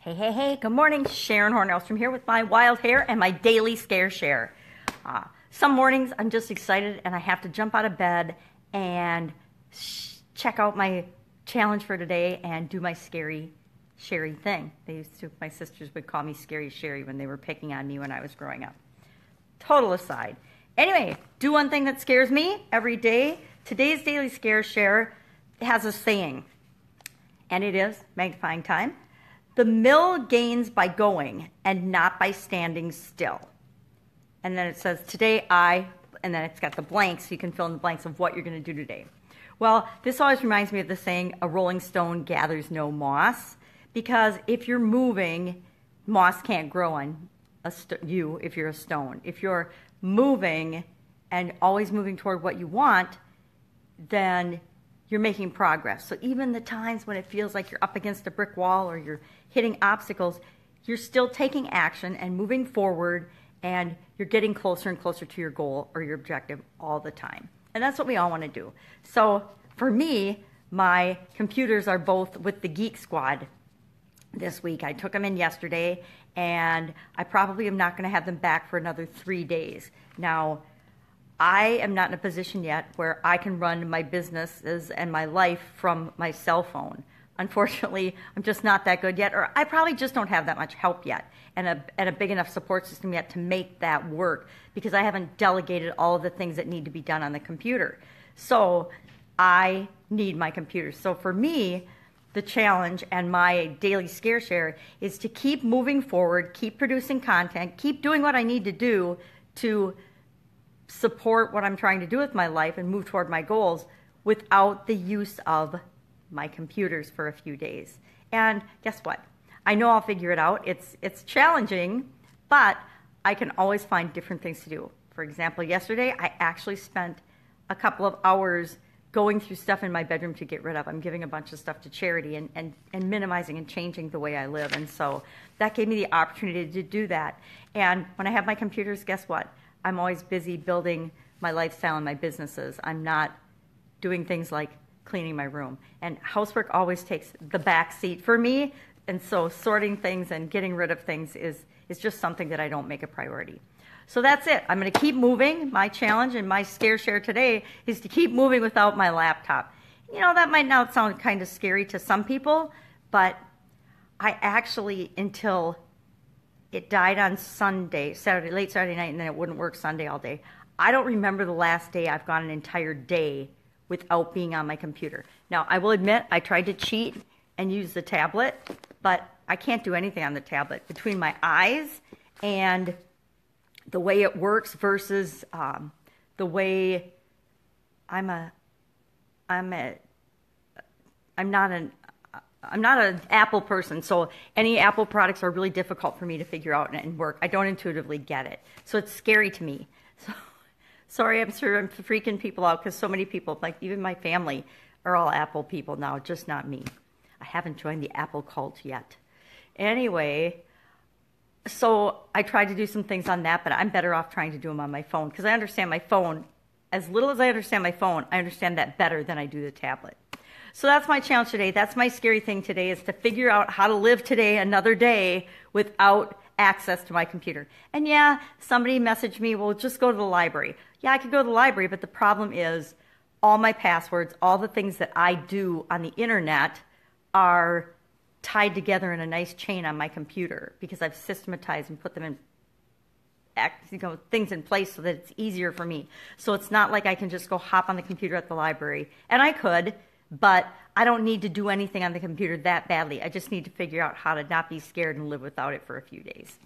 Hey, hey, hey, good morning. Sharon Horne-Ellstrom here with my wild hair and my daily scare share. Some mornings I'm just excited and I have to jump out of bed and check out my challenge for today and do my scary Sherry thing. My sisters would call me Scary Sherry when they were picking on me when I was growing up. Total aside. Anyway, do one thing that scares me every day. Today's daily scare share has a saying, and it is magnifying time. The mill gains by going and not by standing still. And then it says, today and then it's got the blanks, so you can fill in the blanks of what you're going to do today. Well, this always reminds me of the saying, a rolling stone gathers no moss, because if you're moving, moss can't grow on you if you're a stone. If you're moving and always moving toward what you want, then you're making progress. So even the times when it feels like you're up against a brick wall or you're hitting obstacles, you're still taking action and moving forward, and you're getting closer and closer to your goal or your objective all the time. And that's what we all want to do. So for me, my computers are both with the Geek Squad this week. I took them in yesterday, and I probably am not going to have them back for another 3 days. Now, I am not in a position yet where I can run my businesses and my life from my cell phone. Unfortunately, I'm just not that good yet, or I probably just don't have that much help yet and a big enough support system yet to make that work, because I haven't delegated all of the things that need to be done on the computer. So I need my computer. So for me, the challenge and my daily scare share is to keep moving forward, keep producing content, keep doing what I need to do to support what I'm trying to do with my life and move toward my goals without the use of my computers for a few days. And guess what? I know I'll figure it out. It's challenging, but I can always find different things to do. For example, yesterday I actually spent a couple of hours going through stuff in my bedroom to get rid of. I'm giving a bunch of stuff to charity and minimizing and changing the way I live. And so that gave me the opportunity to do that. And when I have my computers, guess what? I'm always busy building my lifestyle and my businesses. I'm not doing things like cleaning my room. And housework always takes the back seat for me. And so sorting things and getting rid of things is just something that I don't make a priority. So that's it. I'm going to keep moving. My challenge and my scare share today is to keep moving without my laptop. You know, that might now sound kind of scary to some people, but I actually, until it died on Sunday, late Saturday night, and then it wouldn't work Sunday all day, I don't remember the last day I've gone an entire day without being on my computer. Now, I will admit, I tried to cheat and use the tablet, but I can't do anything on the tablet. Between my eyes and the way it works versus the way I'm not an Apple person, so any Apple products are really difficult for me to figure out and work. I don't intuitively get it. So it's scary to me. So sorry, I'm sure I'm freaking people out, because so many people, like even my family, are all Apple people now, just not me. I haven't joined the Apple cult yet. Anyway, so I tried to do some things on that, but I'm better off trying to do them on my phone, because I understand my phone. As little as I understand my phone, I understand that better than I do the tablet. So that's my challenge today. That's my scary thing today, is to figure out how to live today, another day, without access to my computer. And yeah, somebody messaged me, well, just go to the library. Yeah, I could go to the library, but the problem is all my passwords, all the things that I do on the internet are tied together in a nice chain on my computer, because I've systematized and put them in things in place so that it's easier for me. So it's not like I can just go hop on the computer at the library. And I could, but I don't need to do anything on the computer that badly. I just need to figure out how to not be scared and live without it for a few days.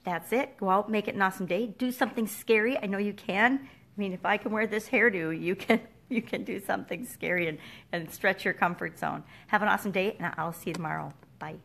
That's it. Go out, make it an awesome day. Do something scary. I know you can. I mean, if I can wear this hairdo, you can do something scary and stretch your comfort zone. Have an awesome day, and I'll see you tomorrow. Bye.